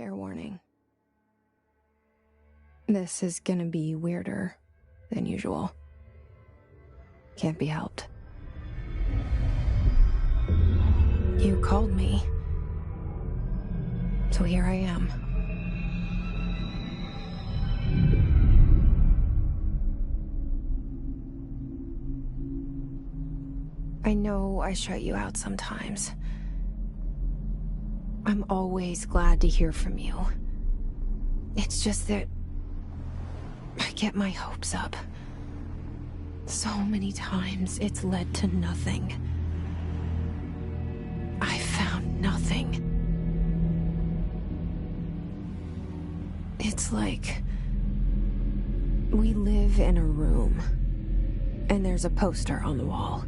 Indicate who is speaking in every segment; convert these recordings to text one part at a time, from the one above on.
Speaker 1: Fair warning. This is gonna be weirder than usual. Can't be helped. You called me. So here I am. I know I shut you out sometimes. I'm always glad to hear from you. It's just that I get my hopes up. So many times it's led to nothing. I found nothing. It's like we live in a room, and there's a poster on the wall.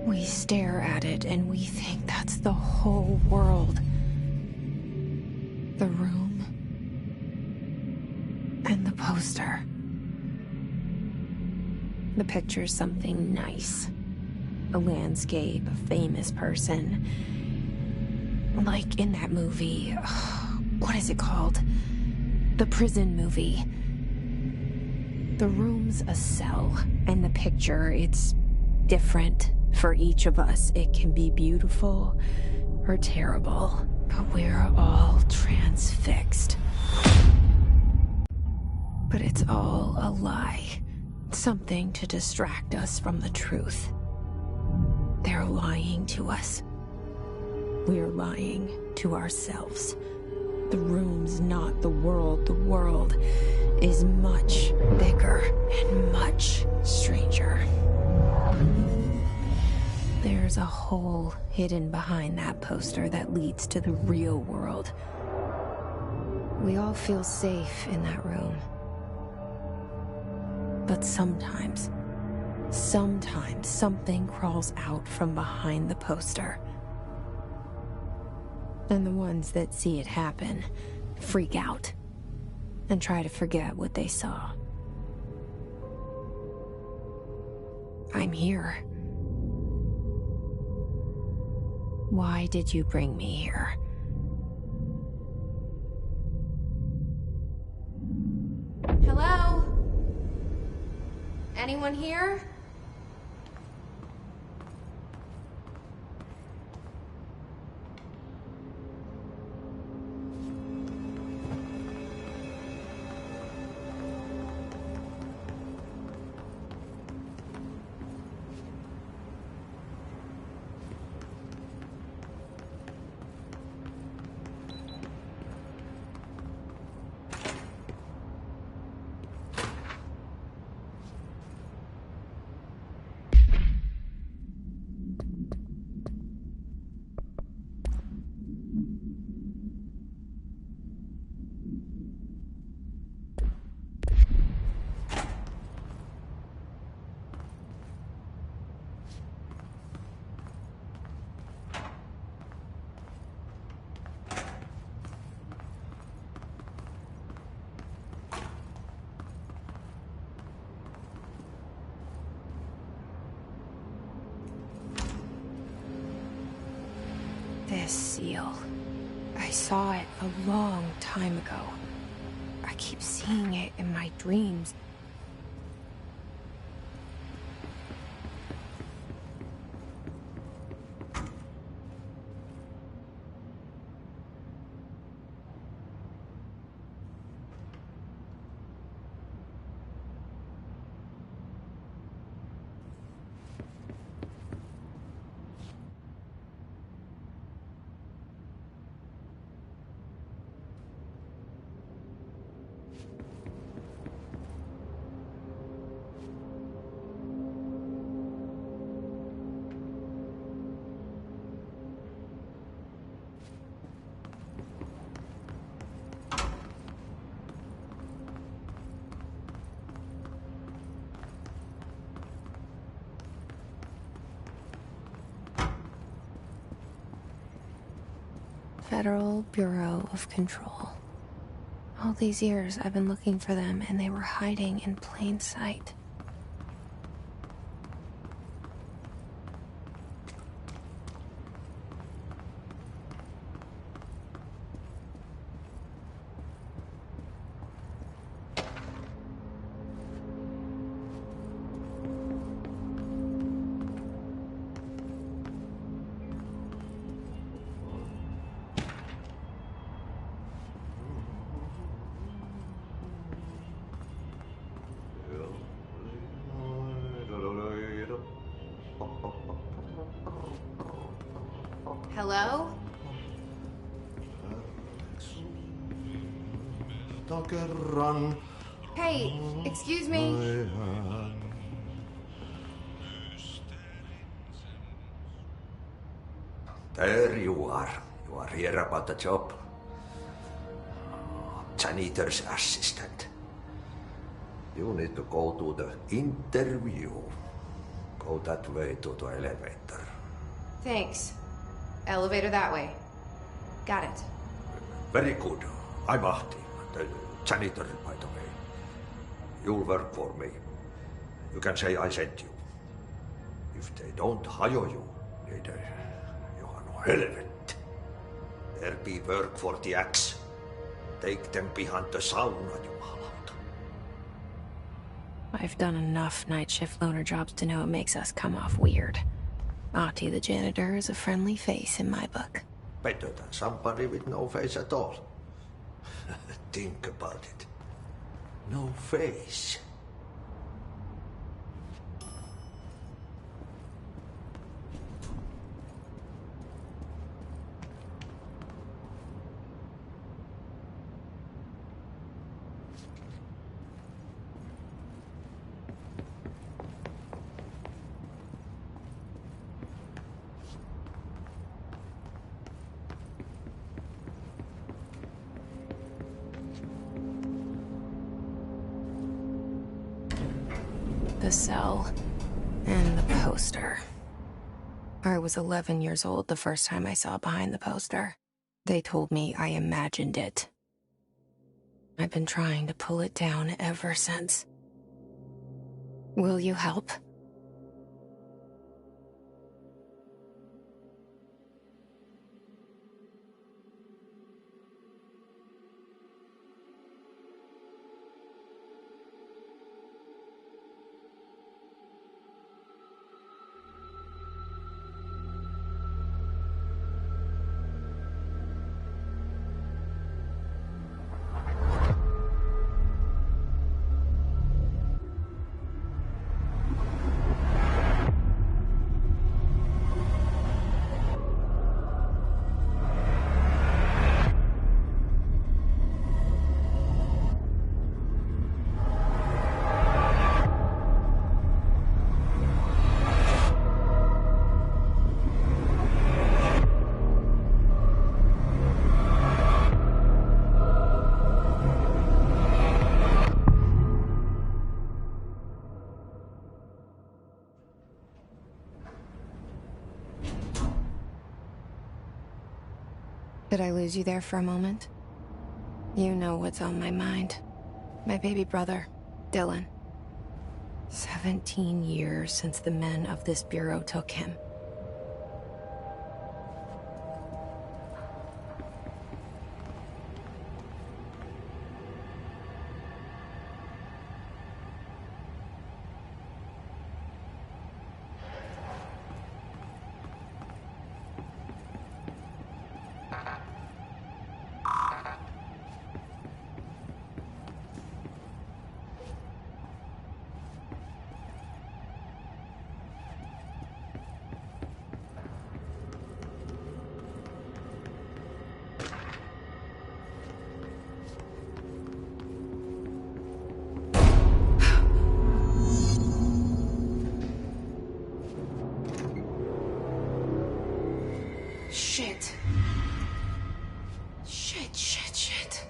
Speaker 1: We stare at it and we think that's the whole world. The room and the poster. The picture's something nice. A landscape, a famous person. Like in that movie, what is it called? The prison movie. The room's a cell, and the picture, it's different for each of us. It can be beautiful or terrible, but we're all transfixed. But it's all a lie. Something to distract us from the truth. They're lying to us. We're lying to ourselves. The room's not the world. The world is much bigger and much stranger. There's a hole hidden behind that poster that leads to the real world. We all feel safe in that room. But sometimes something crawls out from behind the poster. And the ones that see it happen freak out and try to forget what they saw. I'm here. Why did you bring me here? Hello? Anyone here? This seal. I saw it a long time ago. I keep seeing it in my dreams. Federal Bureau of Control. All these years I've been looking for them, and they were hiding in plain sight. Hello? Hey, excuse me?
Speaker 2: There you are. You are here about the job. Janitor's assistant. You need to go to the interview. Go that way to the elevator.
Speaker 1: Thanks. Elevator that way. Got it.
Speaker 2: Very good. I'm Ahti, the janitor, by the way. You'll work for me. You can say I sent you. If they don't hire you, you are no helmet. There be work for the axe. Take them behind the sauna, jumalauta.
Speaker 1: I've done enough night shift loner jobs to know it makes us come off weird. Ahti the janitor is a friendly face in my book.
Speaker 2: Better than somebody with no face at all. Think about it. No face.
Speaker 1: The cell and the poster. I was 11 years old the first time I saw behind the poster. They told me I imagined it. I've been trying to pull it down ever since. Will you help? Did I lose you there for a moment? You know what's on my mind. My baby brother, Dylan. 17 years since the men of this bureau took him. Shit. Shit.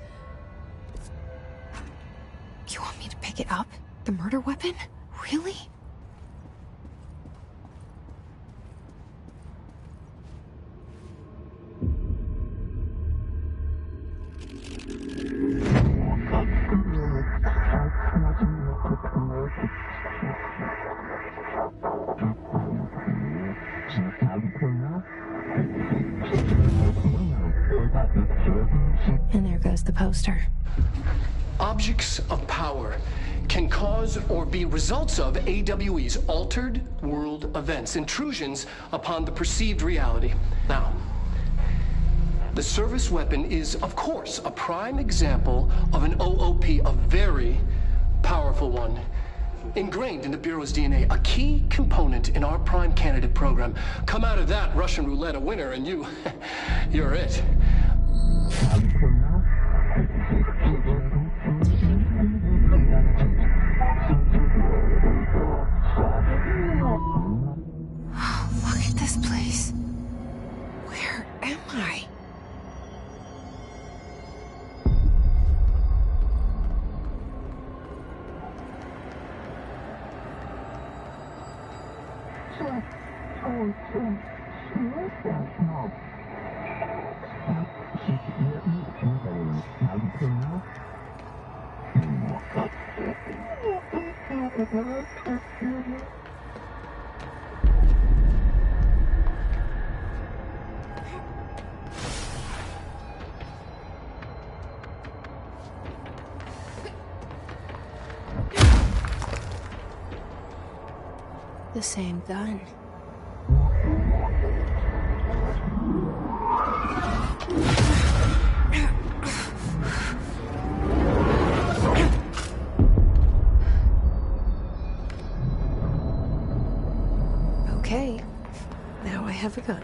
Speaker 1: You want me to pick it up? The murder weapon? Really? And there goes the poster.
Speaker 3: Objects of power can cause or be results of AWE's altered world events, intrusions upon the perceived reality. Now, the service weapon is, of course, a prime example of an OOP, a very powerful one. ingrained in the Bureau's DNA, a key component in our prime candidate program. Come out of that Russian roulette a winner, and you're it.
Speaker 1: Look at this place. Where am I? The same gun. Okay, now I have a gun.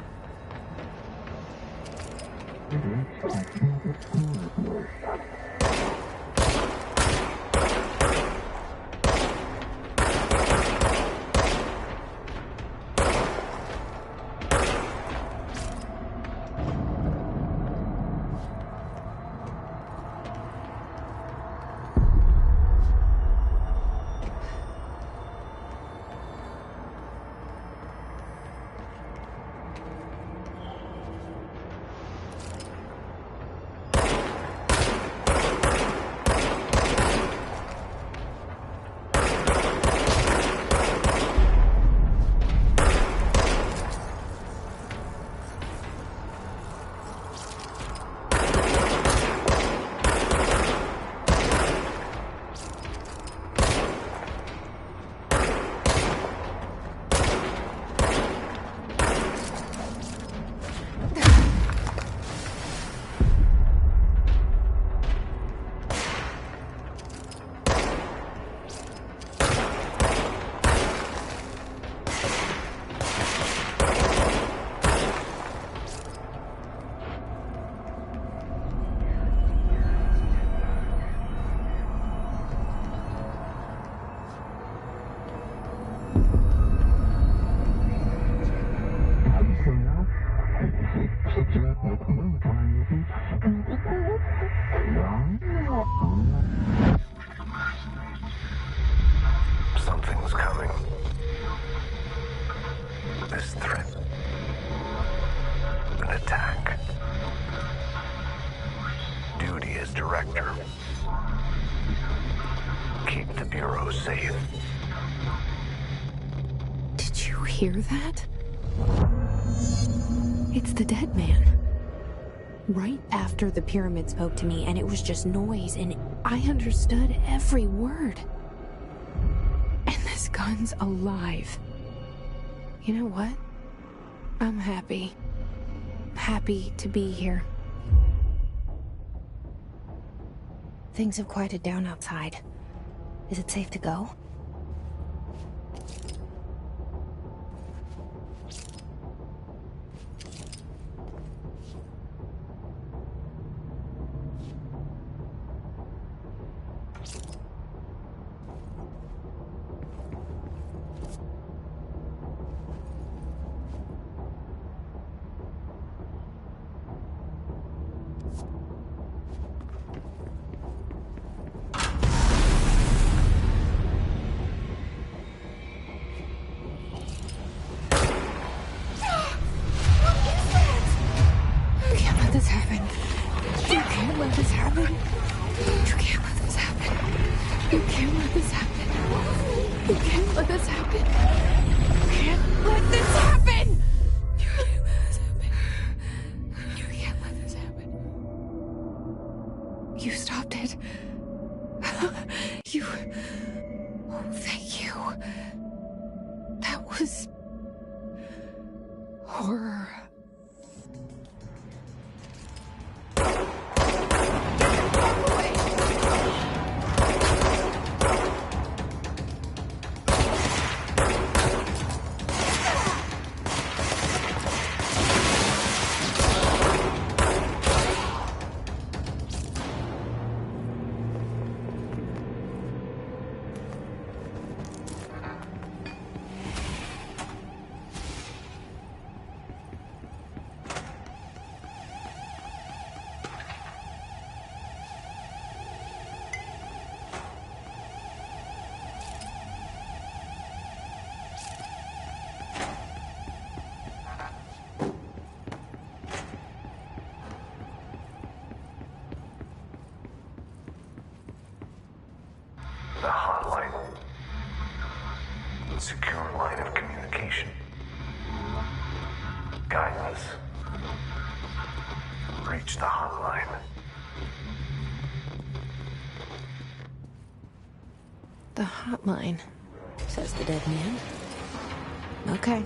Speaker 4: Something's coming. This threat. An attack. Duty as director. Keep the Bureau safe.
Speaker 1: Did you hear that? It's the dead man. Right after the pyramid spoke to me, and it was just noise, and I understood every word. And this gun's alive. You know what? I'm happy. Happy to be here. Things have quieted down outside. Is it safe to go? You stopped it. You... Oh, thank you. That was... horror.
Speaker 4: the hotline. Secure line of communication. Guide us. Reach the hotline.
Speaker 1: The hotline, says the dead man. Okay.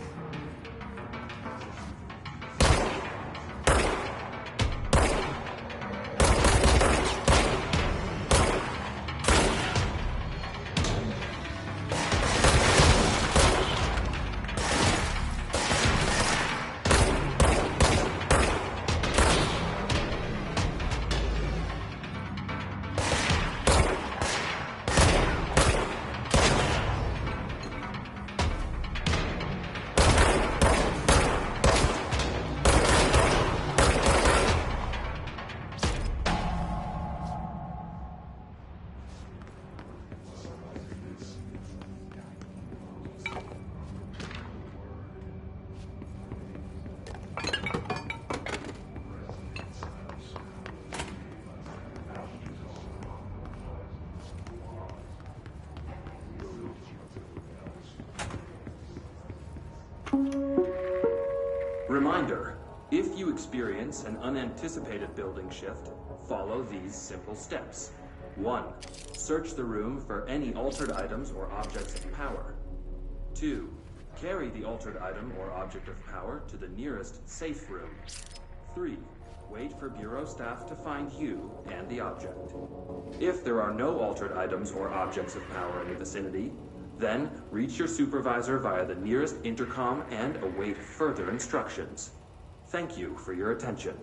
Speaker 5: Reminder, if you experience an unanticipated building shift, follow these simple steps. 1. Search the room for any altered items or objects of power. 2. Carry the altered item or object of power to the nearest safe room. 3. Wait for Bureau staff to find you and the object. If there are no altered items or objects of power in the vicinity, then reach your supervisor via the nearest intercom and await further instructions. Thank you for your attention.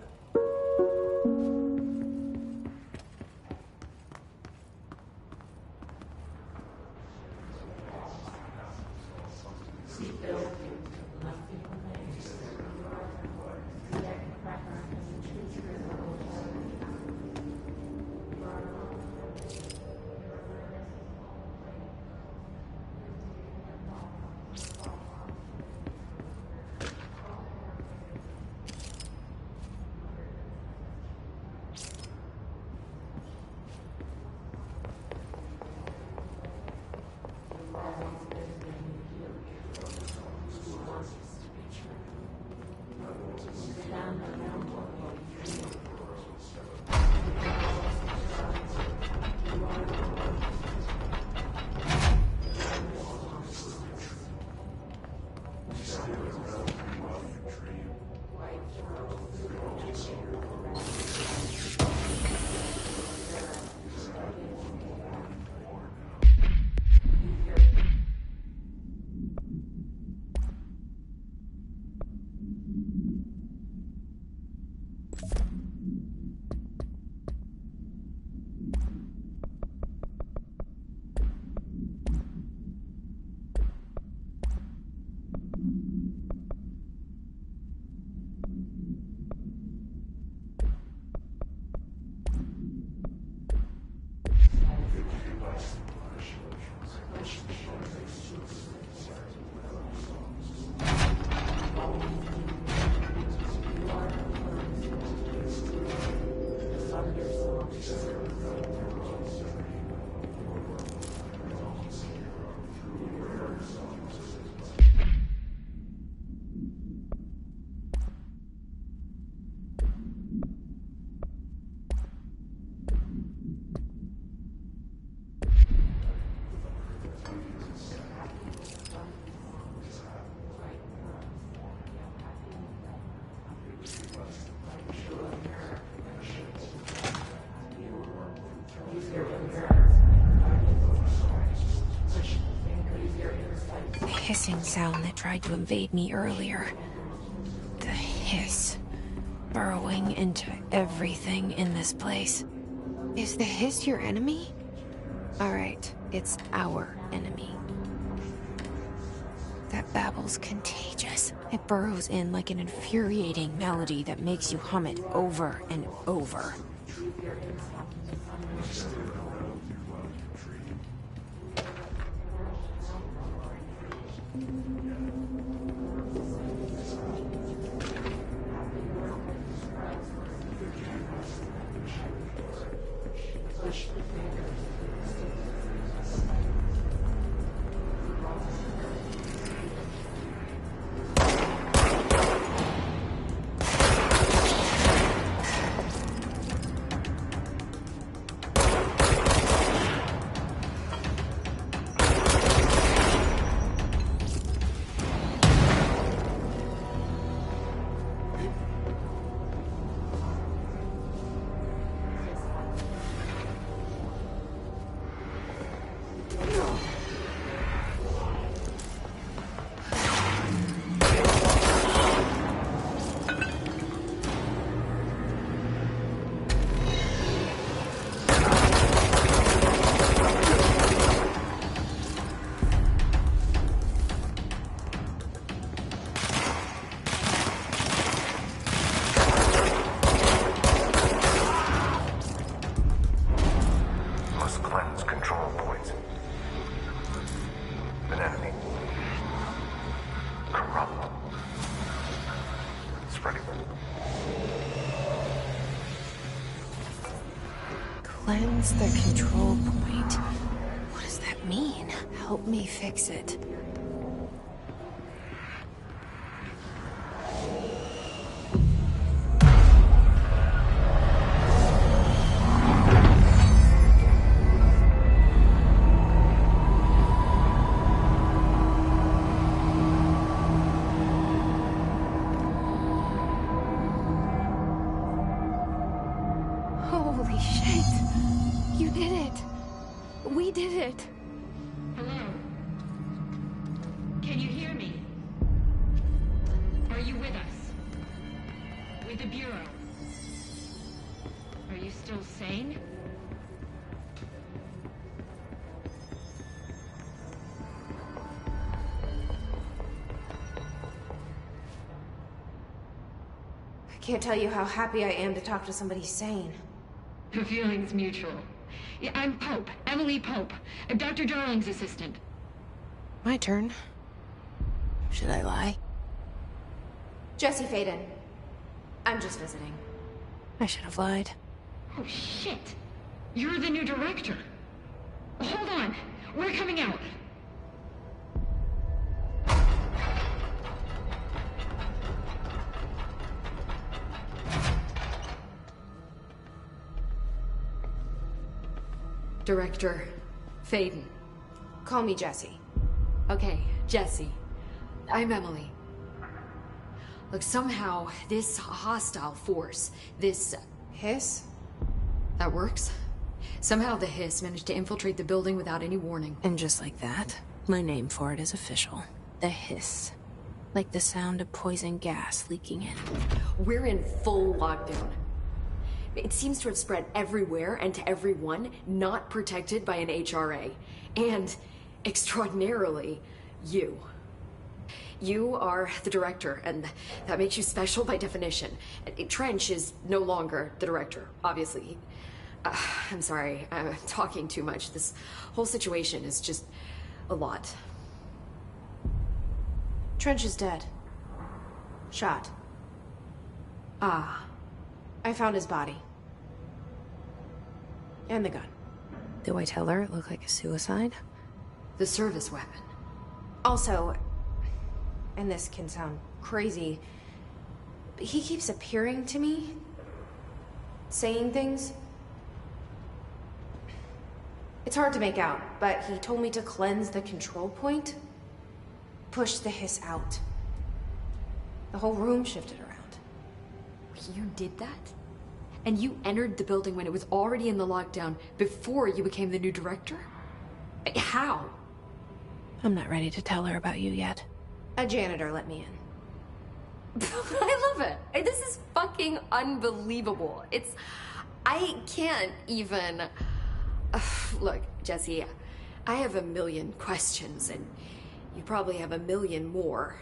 Speaker 1: Hissing sound that tried to invade me earlier. The hiss. Burrowing into everything in this place. Is the hiss your enemy? Alright, it's our enemy. That babble's contagious. It burrows in like an infuriating melody that makes you hum it over and over. Cleanse the control point. What does that mean? Help me fix it. Holy shit! You did it! We did it!
Speaker 6: Hello? Can you hear me? Are you with us? With the Bureau? Are you still sane?
Speaker 1: I can't tell you how happy I am to talk to somebody sane.
Speaker 6: The feeling's mutual. Yeah, I'm Pope. Emily Pope. I'm Dr. Darling's assistant.
Speaker 1: My turn. Should I lie? Jesse Faden. I'm just visiting. I should have lied.
Speaker 6: Oh, shit. You're the new director. Hold on. We're coming out.
Speaker 7: Director Faden.
Speaker 1: Call me Jesse.
Speaker 7: Okay, Jesse. I'm Emily. Look, somehow this hostile force, this...
Speaker 1: Hiss?
Speaker 7: That works? Somehow the Hiss managed to infiltrate the building without any warning.
Speaker 1: And just like that, my name for it is official. The Hiss. Like the sound of poison gas leaking in.
Speaker 7: We're in full lockdown. It seems to have spread everywhere and to everyone not protected by an HRA. And, extraordinarily, you. You are the director, and that makes you special by definition. Trench is no longer the director, obviously. I'm sorry, I'm talking too much. This whole situation is just a lot.
Speaker 1: Trench is dead. Shot.
Speaker 7: Ah.
Speaker 1: I found his body. And the gun. Do I tell her it looked like a suicide?
Speaker 7: The service weapon.
Speaker 1: Also, and this can sound crazy, but he keeps appearing to me, saying things. It's hard to make out, but he told me to cleanse the control point, push the Hiss out. The whole room shifted around.
Speaker 7: You did that? And you entered the building when it was already in the lockdown before you became the new director? How?
Speaker 1: I'm not ready to tell her about you yet. A janitor let me in.
Speaker 7: I love it. This is fucking unbelievable. I can't even... Look, Jesse, I have a million questions, and you probably have a million more.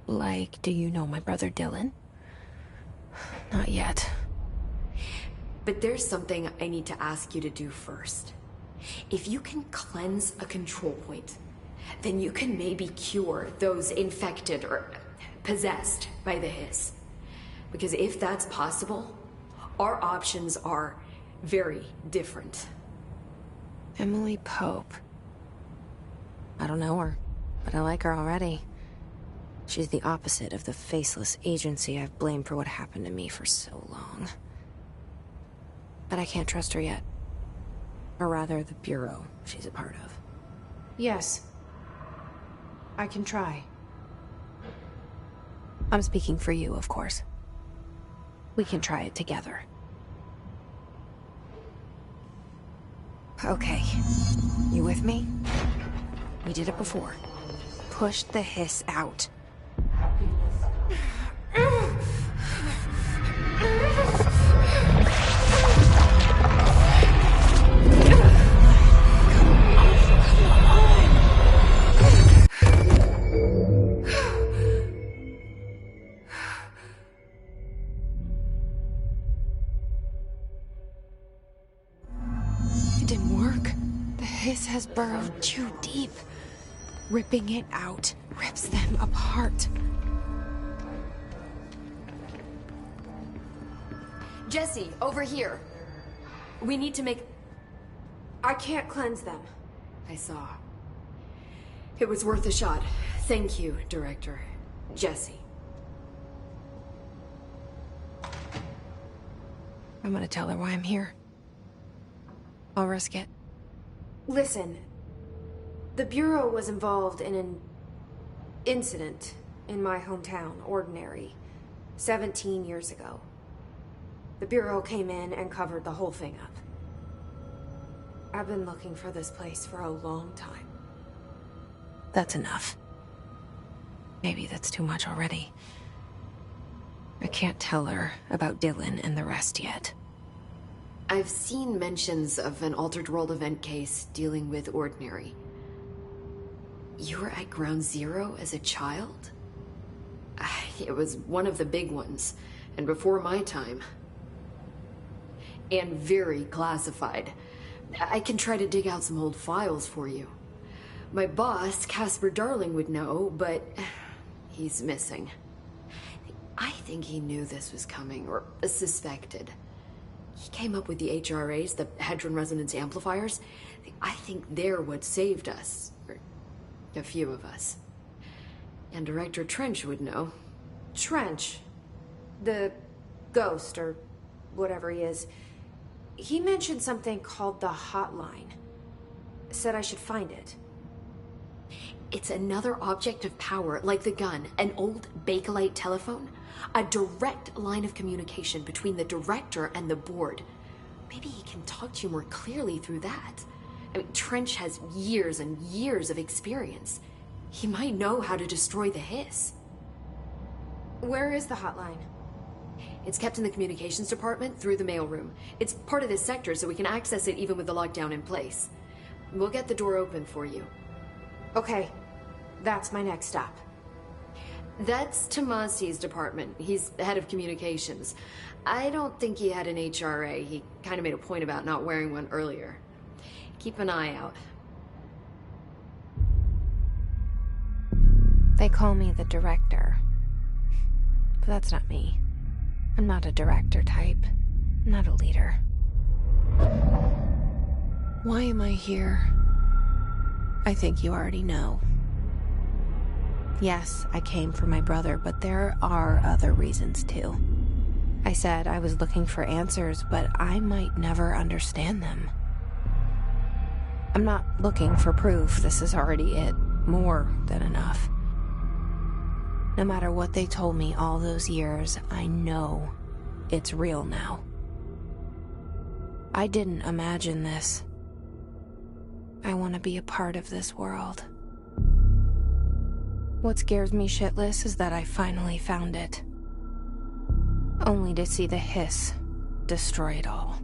Speaker 1: Like, do you know my brother Dylan? Not yet.
Speaker 7: But there's something I need to ask you to do first. If you can cleanse a control point, then you can maybe cure those infected or possessed by the Hiss. Because if that's possible, our options are very different.
Speaker 1: Emily Pope. I don't know her, but I like her already. She's the opposite of the faceless agency I've blamed for what happened to me for so long. But I can't trust her yet. Or rather, the Bureau she's a part of. Yes. I can try. I'm speaking for you, of course. We can try it together. Okay. You with me? We did it before. Push the Hiss out. It didn't work. The Hiss has burrowed too deep. Ripping it out rips them apart.
Speaker 7: Jesse, over here. We need to make...
Speaker 1: I can't cleanse them.
Speaker 7: I saw. It was worth a shot. Thank you, Director. Jesse.
Speaker 1: I'm gonna tell her why I'm here. I'll risk it.
Speaker 8: Listen, the Bureau was involved in an incident in my hometown, Ordinary, 17 years ago. The Bureau came in and covered the whole thing up. I've been looking for this place for a long time.
Speaker 1: That's enough. Maybe that's too much already. I can't tell her about Dylan and the rest yet.
Speaker 7: I've seen mentions of an Altered World event case dealing with Ordinary. You were at Ground Zero as a child? It was one of the big ones, and before my time. And very classified. I can try to dig out some old files for you. My boss, Casper Darling, would know, but he's missing. I think he knew this was coming, or suspected. He came up with the HRAs, the Hadron Resonance Amplifiers. I think they're what saved us. Or a few of us. And Director Trench would know.
Speaker 8: Trench, the ghost, or whatever he is, he mentioned something called the Hotline. Said I should find it.
Speaker 7: It's another object of power, like the gun, an old Bakelite telephone. A direct line of communication between the director and the board. Maybe he can talk to you more clearly through that. I mean, Trench has years and years of experience. He might know how to destroy the Hiss.
Speaker 8: Where is the hotline?
Speaker 7: It's kept in the communications department through the mailroom. It's part of this sector, so we can access it even with the lockdown in place. We'll get the door open for you.
Speaker 8: Okay, that's my next stop.
Speaker 7: That's Tomasi's department. He's head of communications. I don't think he had an HRA. He kind of made a point about not wearing one earlier. Keep an eye out.
Speaker 1: They call me the director. But that's not me. I'm not a director type. I'm not a leader. Why am I here? I think you already know. Yes, I came for my brother, but there are other reasons too. I said I was looking for answers, but I might never understand them. I'm not looking for proof. This is already it. More than enough. No matter what they told me all those years, I know it's real now. I didn't imagine this. I want to be a part of this world. What scares me shitless is that I finally found it. Only to see the Hiss destroy it all.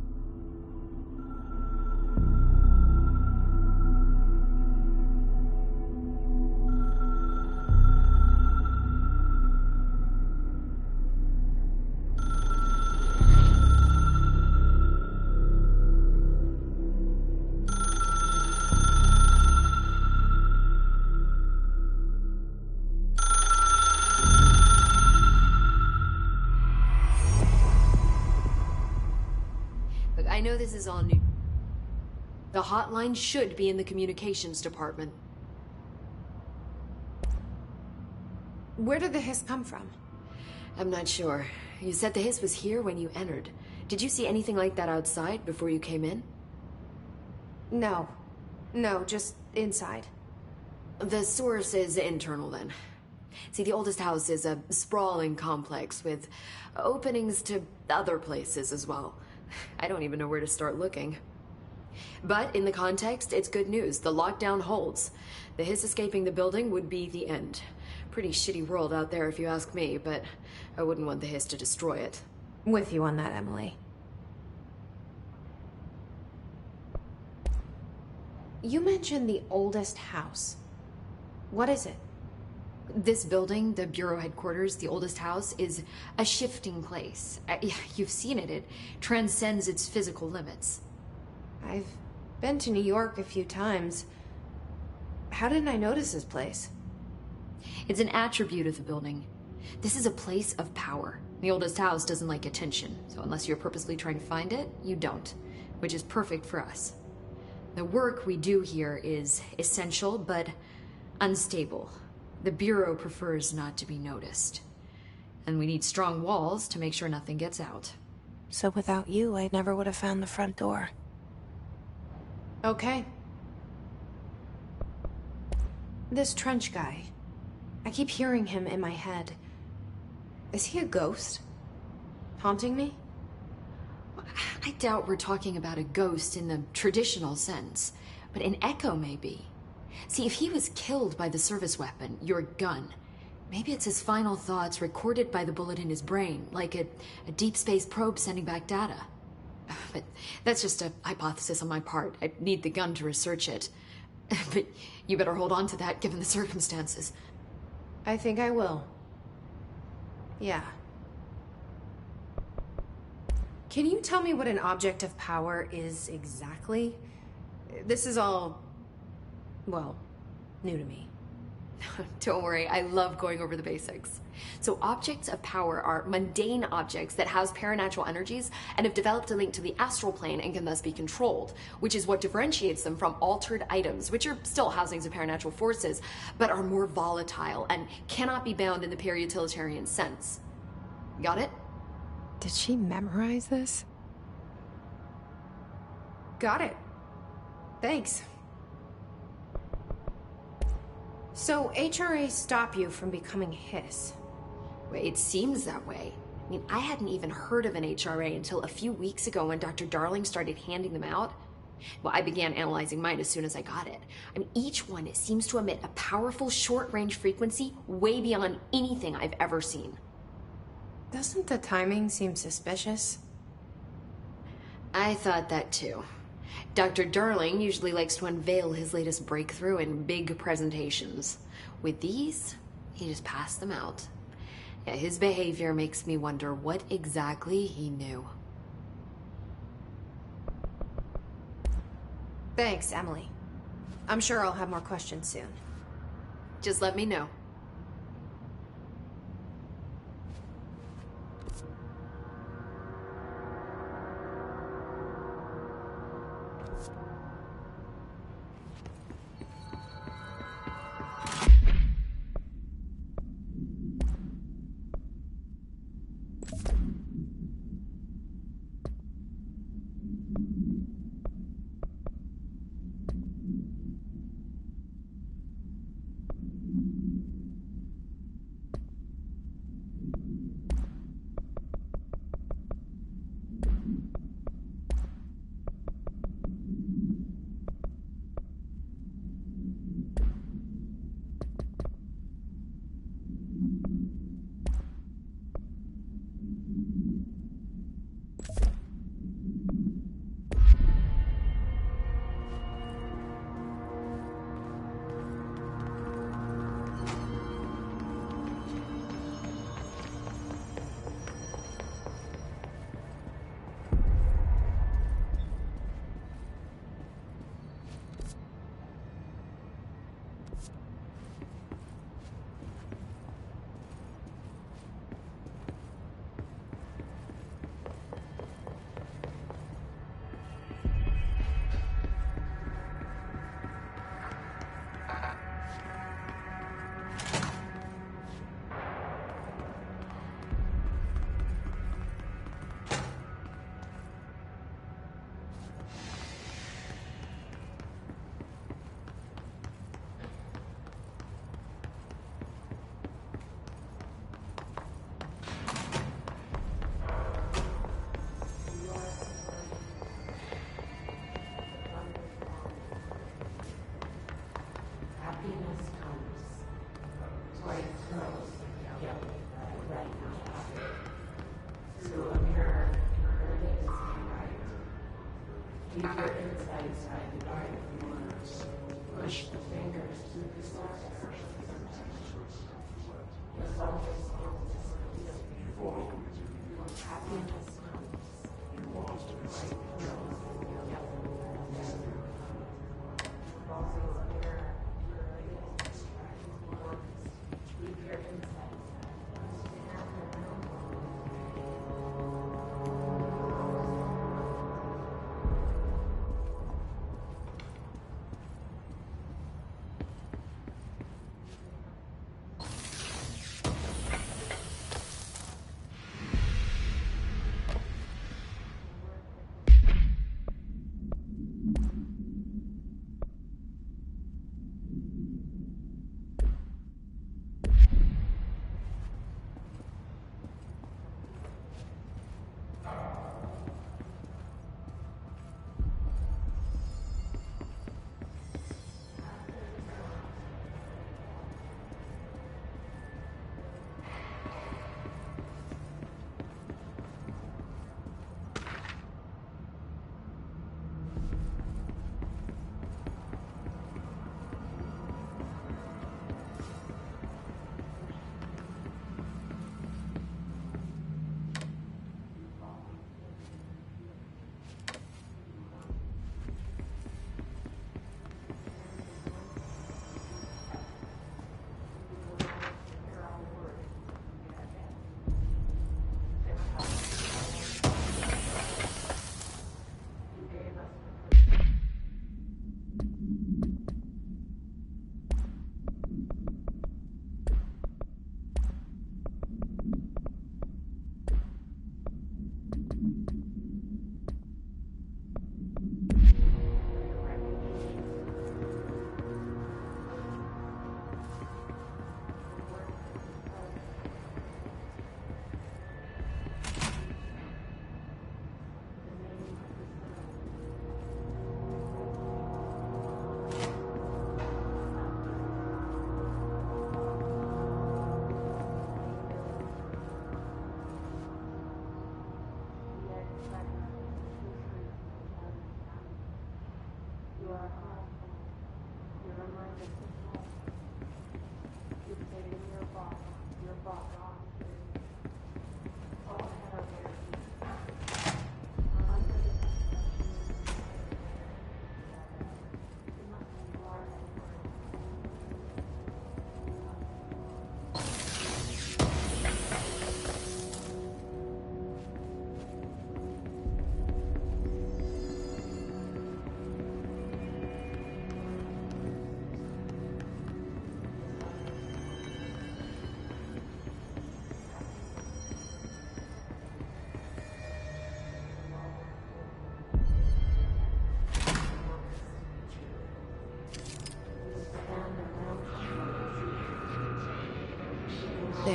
Speaker 7: I know this is all new. The hotline should be in the communications department.
Speaker 8: Where did the Hiss come from?
Speaker 7: I'm not sure. You said the Hiss was here when you entered. Did you see anything like that outside before you came in?
Speaker 8: No. No, just inside.
Speaker 7: The source is internal then. See, the oldest house is a sprawling complex with openings to other places as well. I don't even know where to start looking. But in the context, it's good news. The lockdown holds. The Hiss escaping the building would be the end. Pretty shitty world out there if you ask me, but I wouldn't want the Hiss to destroy it.
Speaker 1: With you on that, Emily.
Speaker 8: You mentioned the oldest house. What is it?
Speaker 7: This building, the Bureau headquarters, the oldest house, is a shifting place. You've seen it. It transcends its physical limits.
Speaker 8: I've been to New York a few times. How didn't I notice this place?
Speaker 7: It's an attribute of the building. This is a place of power. The oldest house doesn't like attention, so unless you're purposely trying to find it, you don't. which is perfect for us. The work we do here is essential, but unstable. The Bureau prefers not to be noticed. And we need strong walls to make sure nothing gets out.
Speaker 1: So without you, I never would have found the front door.
Speaker 8: Okay. This Trench guy. I keep hearing him in my head. Is he a ghost? Haunting me?
Speaker 7: I doubt we're talking about a ghost in the traditional sense, but an echo maybe. See, if he was killed by the service weapon, your gun, maybe it's his final thoughts recorded by the bullet in his brain, like a deep space probe sending back data. But that's just a hypothesis on my part. I need the gun to research it. But you better hold on to that given the circumstances.
Speaker 8: I think I will. Yeah. Can you tell me what an object of power is exactly? This is all, well, new to me.
Speaker 7: Don't worry, I love going over the basics. So objects of power are mundane objects that house paranatural energies and have developed a link to the astral plane and can thus be controlled, which is what differentiates them from altered items, which are still housings of paranatural forces, but are more volatile and cannot be bound in the peri-utilitarian sense. Got it?
Speaker 1: Did she memorize this?
Speaker 8: Got it. Thanks. So HRA stop you from becoming Hiss?
Speaker 7: It seems that way. I mean, I hadn't even heard of an HRA until a few weeks ago when Dr. Darling started handing them out. Well, I began analyzing mine as soon as I got it. I mean, each one seems to emit a powerful short-range frequency way beyond anything I've ever seen.
Speaker 8: Doesn't the timing seem suspicious?
Speaker 7: I thought that too. Dr. Darling usually likes to unveil his latest breakthrough in big presentations. With these, he just passed them out. Yeah, his behavior makes me wonder what exactly he knew.
Speaker 8: Thanks, Emily. I'm sure I'll have more questions soon.
Speaker 7: Just let me know.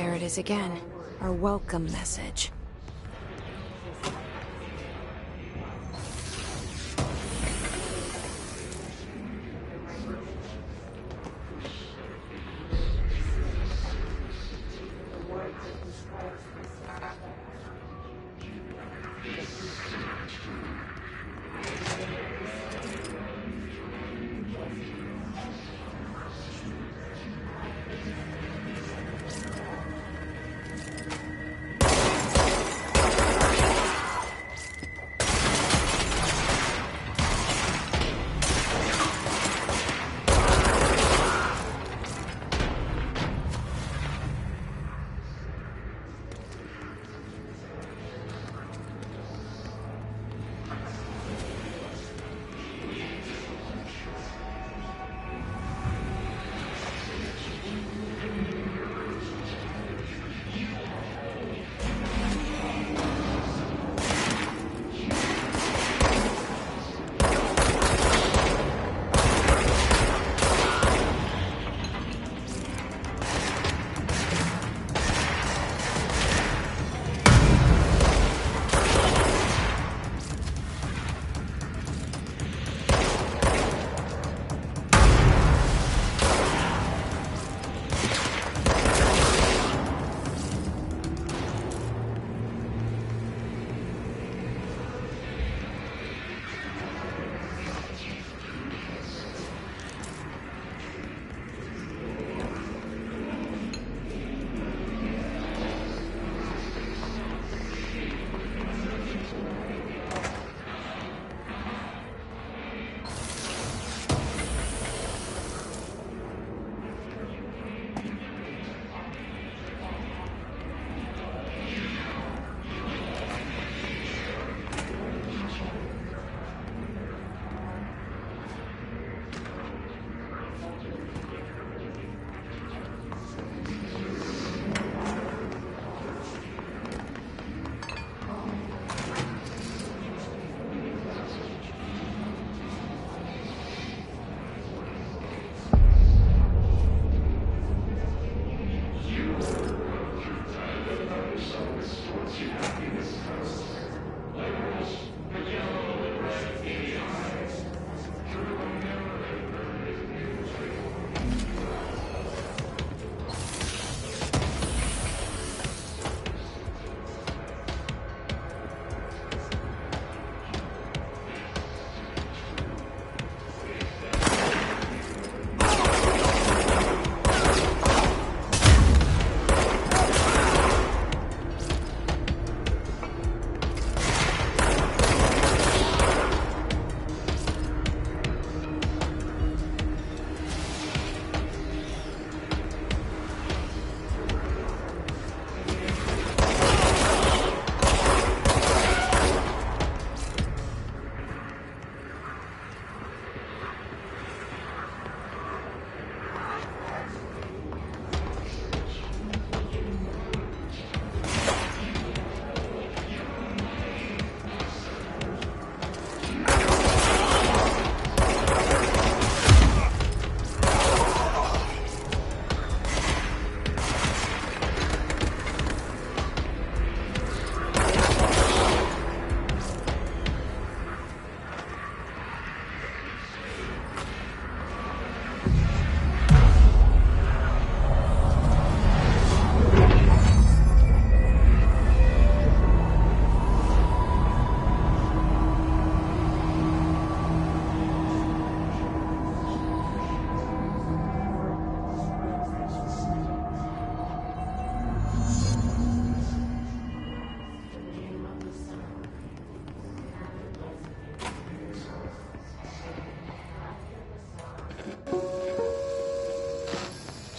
Speaker 1: There it is again. Our welcome message.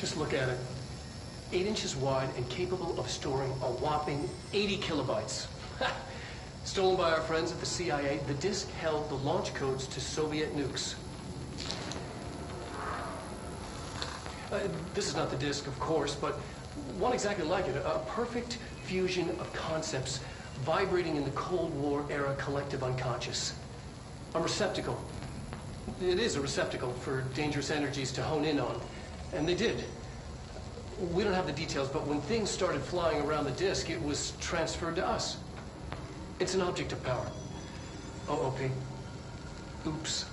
Speaker 3: Just look at it. 8 inches wide and capable of storing a whopping 80 kilobytes. Stolen by our friends at the CIA, the disk held the launch codes to Soviet nukes. This is not the disk, of course, but one exactly like it. A perfect fusion of concepts vibrating in the Cold War era collective unconscious. A receptacle. It is a receptacle for dangerous energies to hone in on. And they did. We don't have the details, but when things started flying around the disk, it was transferred to us. It's an object of power. OOP. Oops.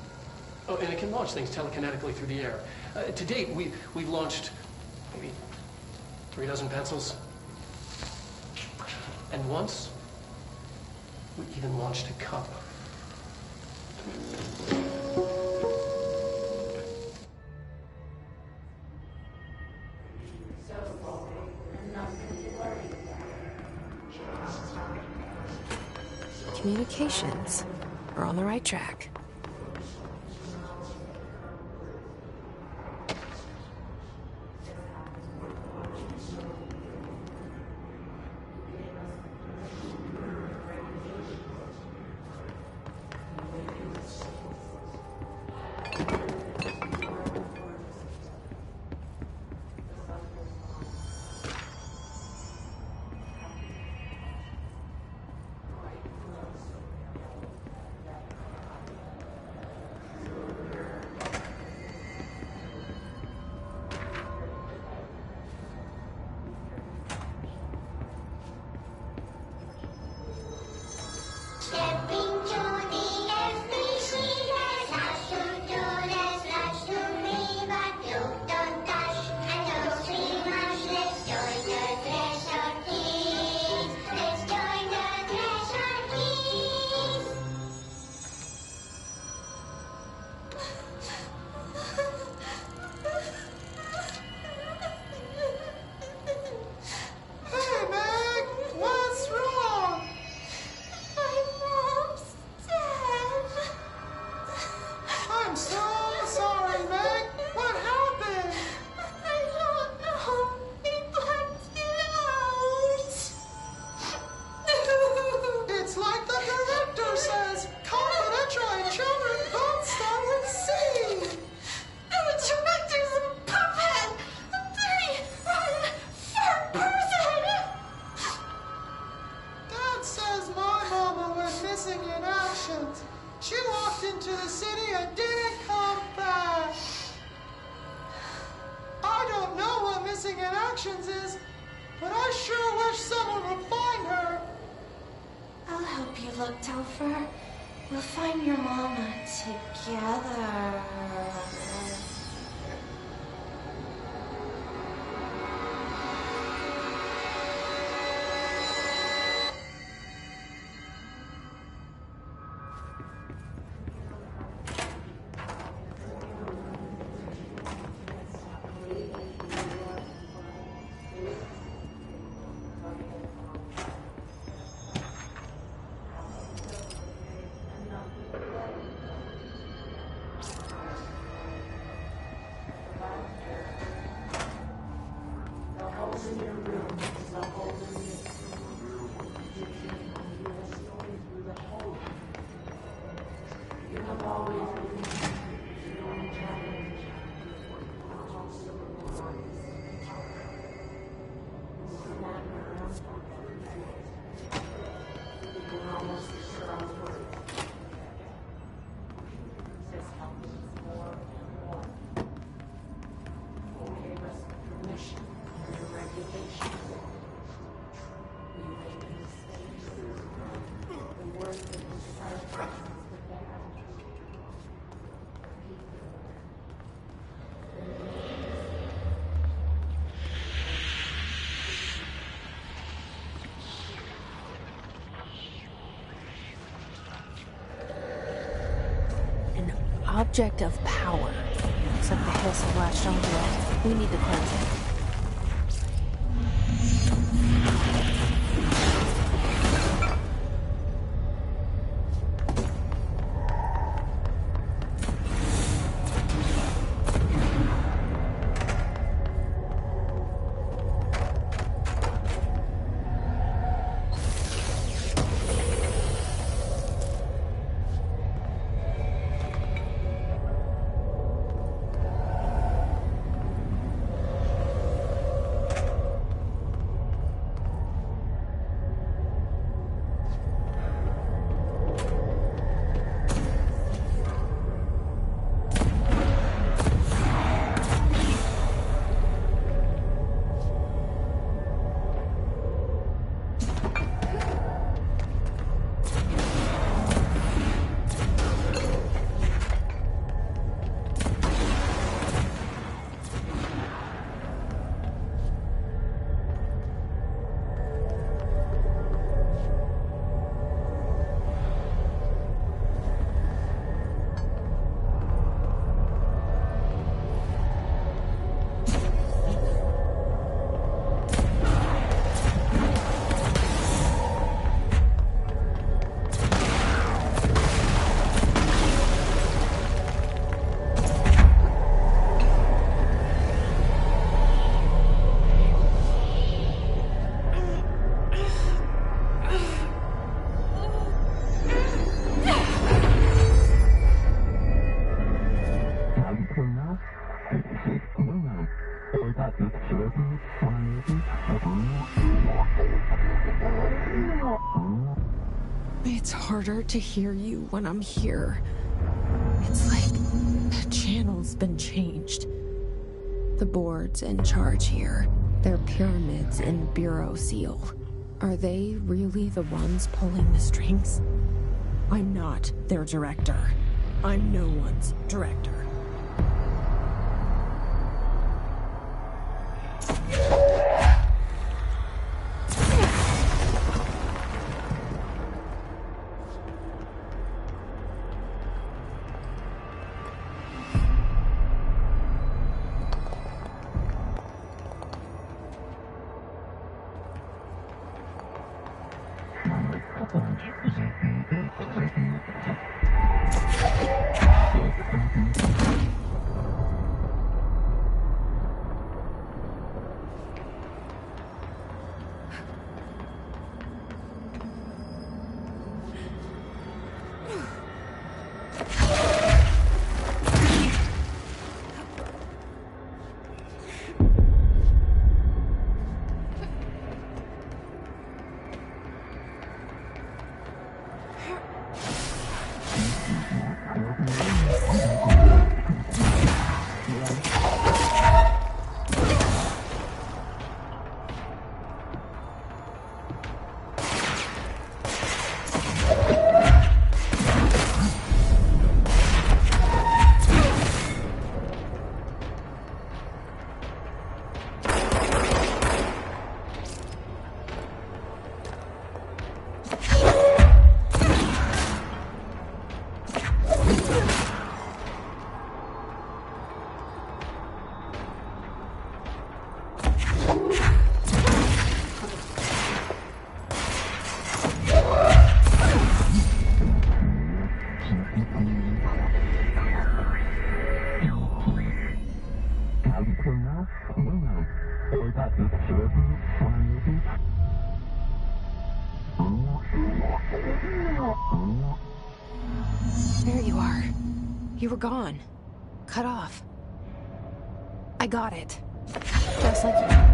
Speaker 3: Oh, and it can launch things telekinetically through the air. To date, we've launched maybe 3 dozen pencils. And once, we even launched a cup.
Speaker 1: Communications. We're on the right track. Object of power. Looks like the hiss have latched onto it. We need to cleanse it. It's harder to hear you when I'm here. It's like the channel's been changed. The board's in charge here. They're pyramids in the Bureau seal. Are they really the ones pulling the strings? I'm not their director. I'm no one's director. There you are. You were gone. Cut off. I got it. Just like you.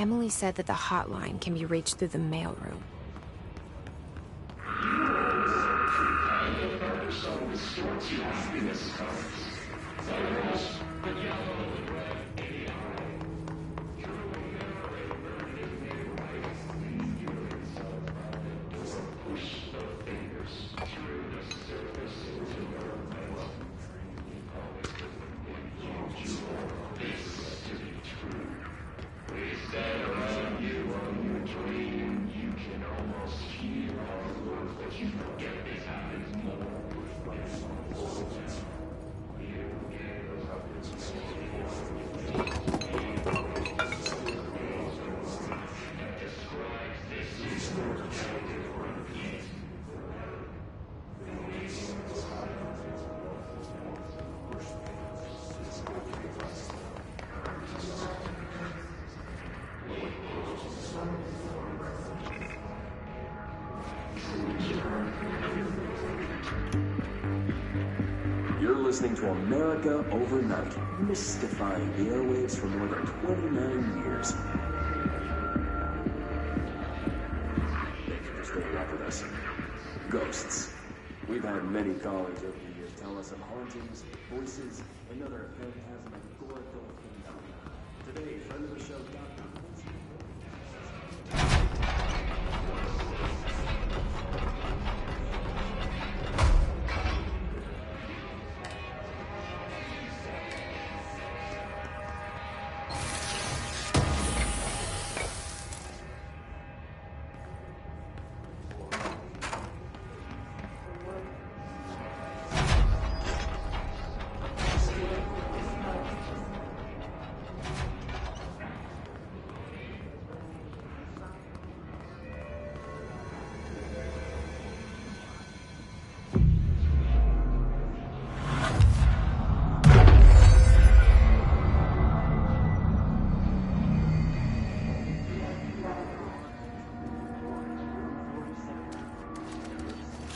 Speaker 1: Emily said that the hotline can be reached through the mailroom.
Speaker 5: You're listening to America Overnight, mystifying the airwaves for more than 29 years. Thank you for staying up with us. Ghosts. We've had many callers over the years tell us of hauntings, voices, and other phantasmagorical phenomena. Today, friend of the show, Dr.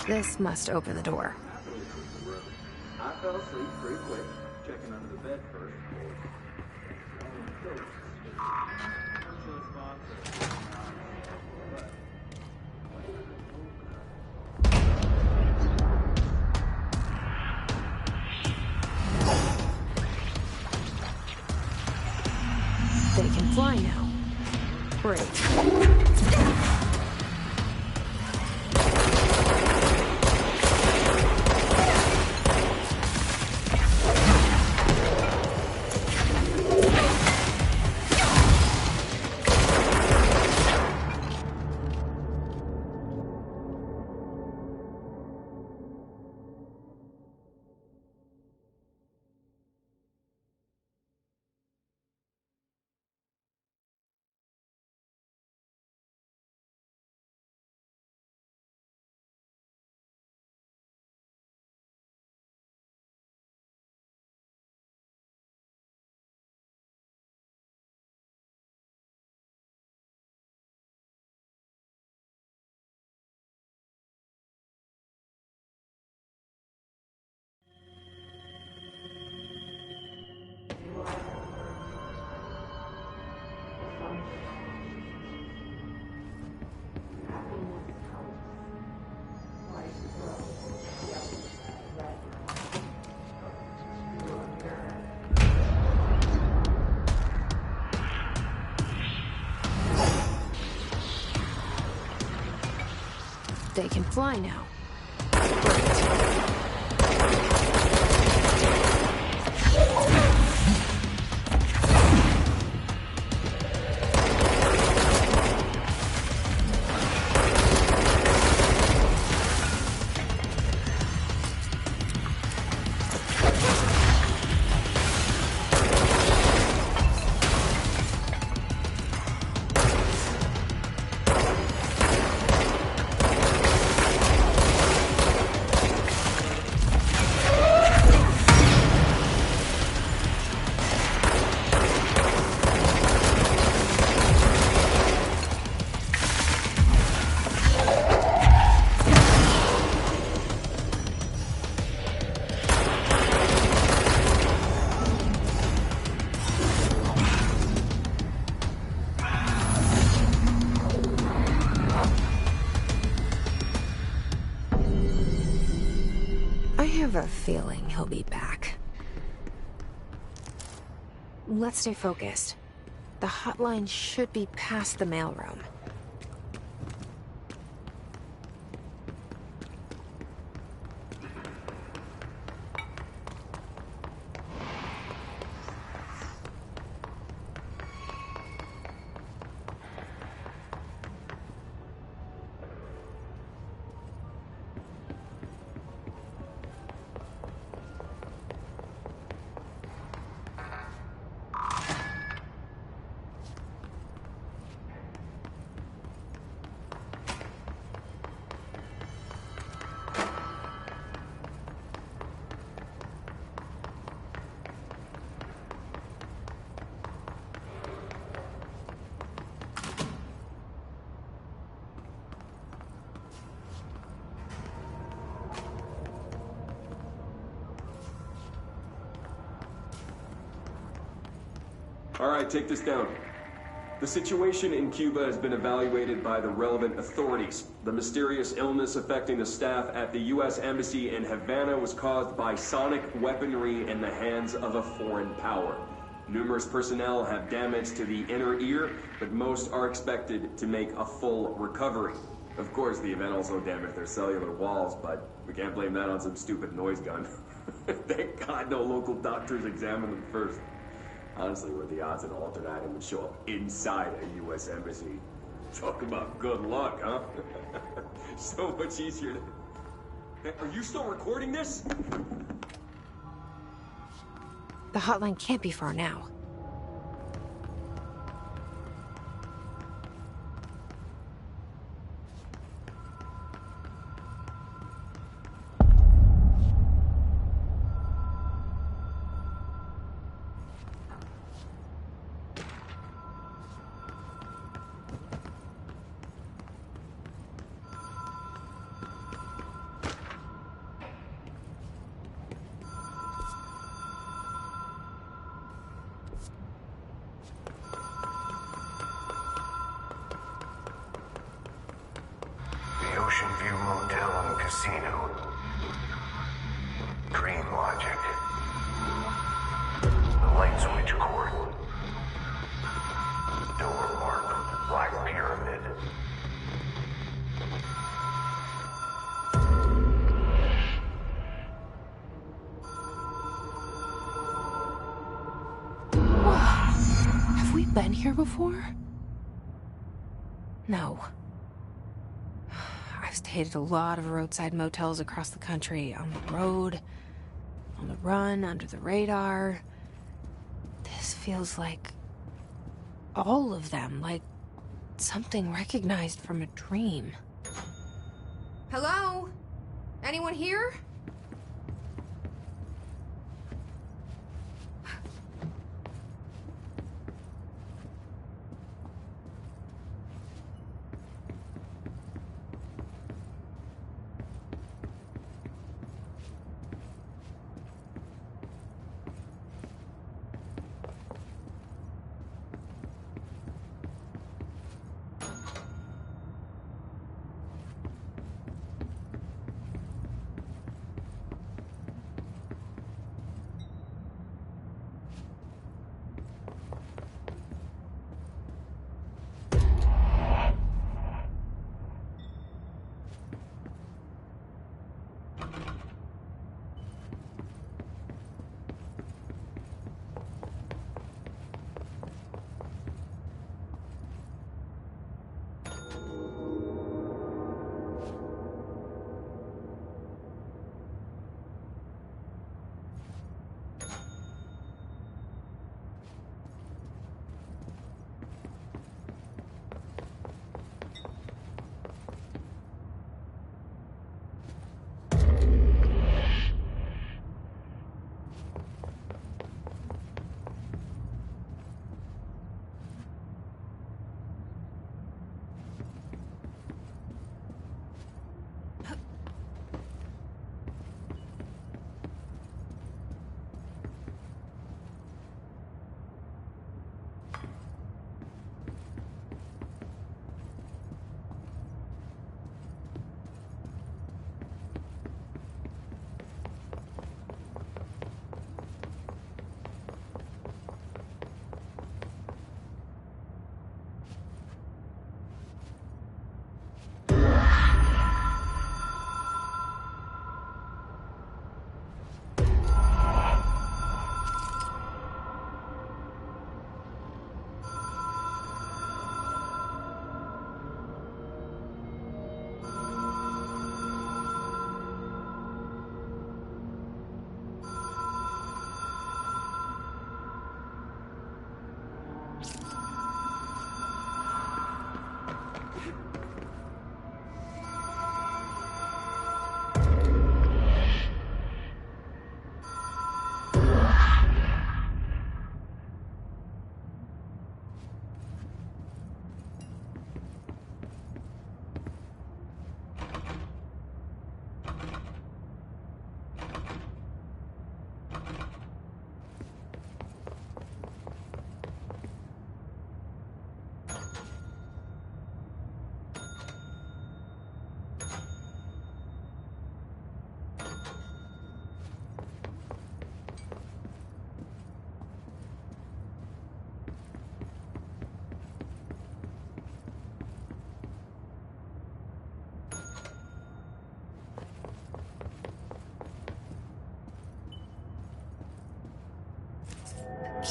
Speaker 1: This must open the door.
Speaker 5: I fell asleep pretty quick, checking under the bed first.
Speaker 1: They can fly now. Great. They can fly now. have a feeling he'll be back. Let's stay focused. The hotline should be past the mailroom.
Speaker 5: All right, take this down. The situation in Cuba has been evaluated by the relevant authorities. The mysterious illness affecting the staff at the U.S. Embassy in Havana was caused by sonic weaponry in the hands of a foreign power. Numerous personnel have damage to the inner ear, but most are expected to make a full recovery. Of course, the event also damaged their cellular walls, but we can't blame that on some stupid noise gun. Thank God no local doctors examined them first. Honestly, what are the odds an altered item would show up inside a U.S. embassy? Talk about good luck, huh? So much easier to... Are you still recording this?
Speaker 1: The hotline can't be far now.
Speaker 4: Ocean View Motel and Casino. Dream Logic. The light switch cord. Door marked Black Pyramid.
Speaker 1: Have we been here before? No. I've stayed at a lot of roadside motels across the country, on the road, on the run, under the radar. This feels like all of them, like something recognized from a dream.
Speaker 8: Hello? Anyone here?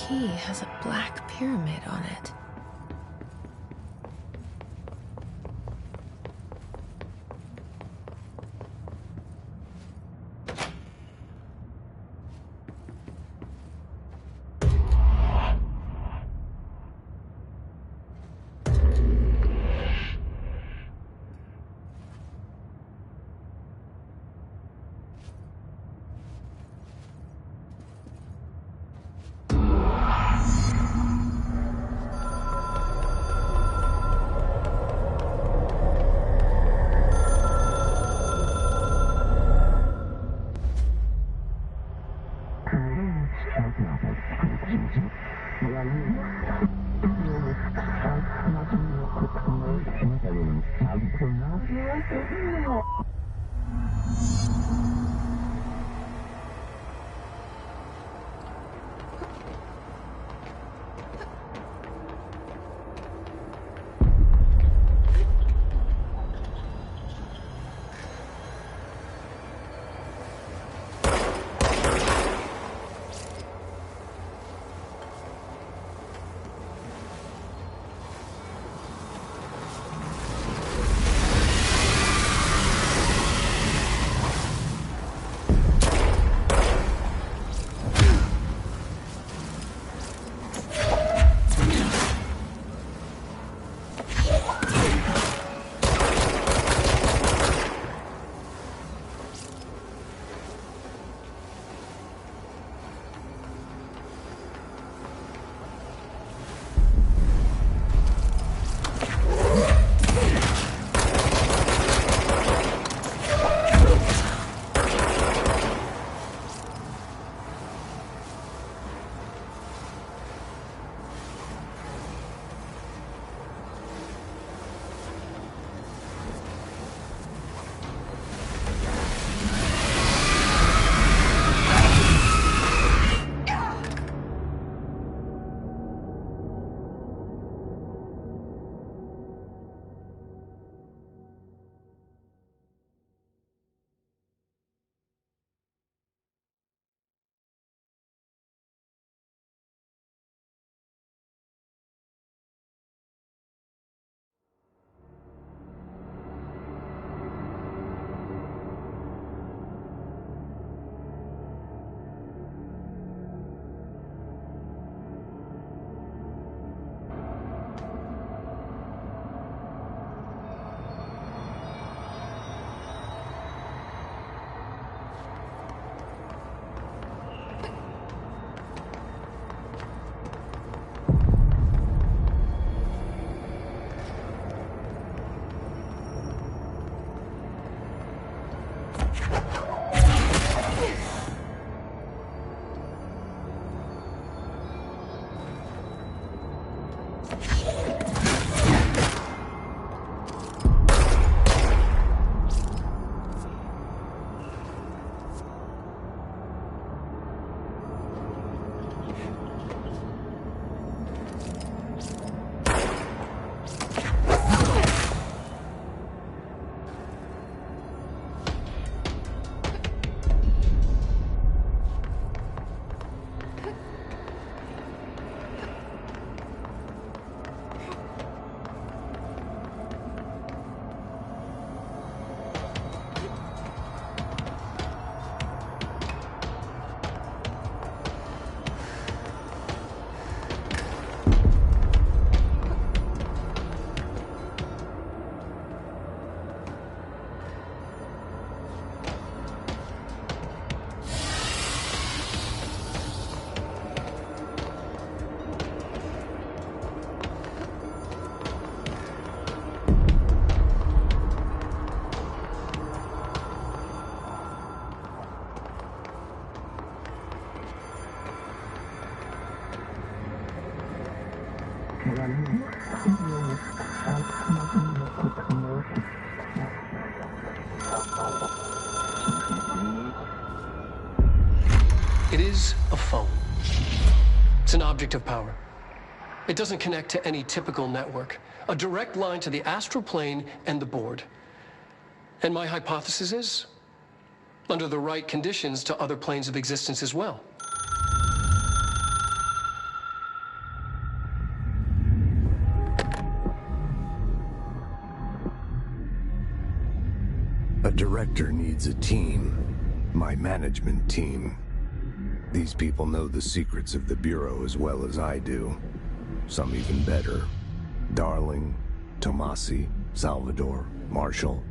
Speaker 1: key has a black pyramid on it.
Speaker 3: It is a phone. It's an object of power. It doesn't connect to any typical network. A direct line to the astral plane and the board. And my hypothesis is, under the right conditions, to other planes of existence as well.
Speaker 9: director needs a team. My management team. These people know the secrets of the Bureau as well as I do. Some even better. Darling, Tomasi, Salvador, Marshall.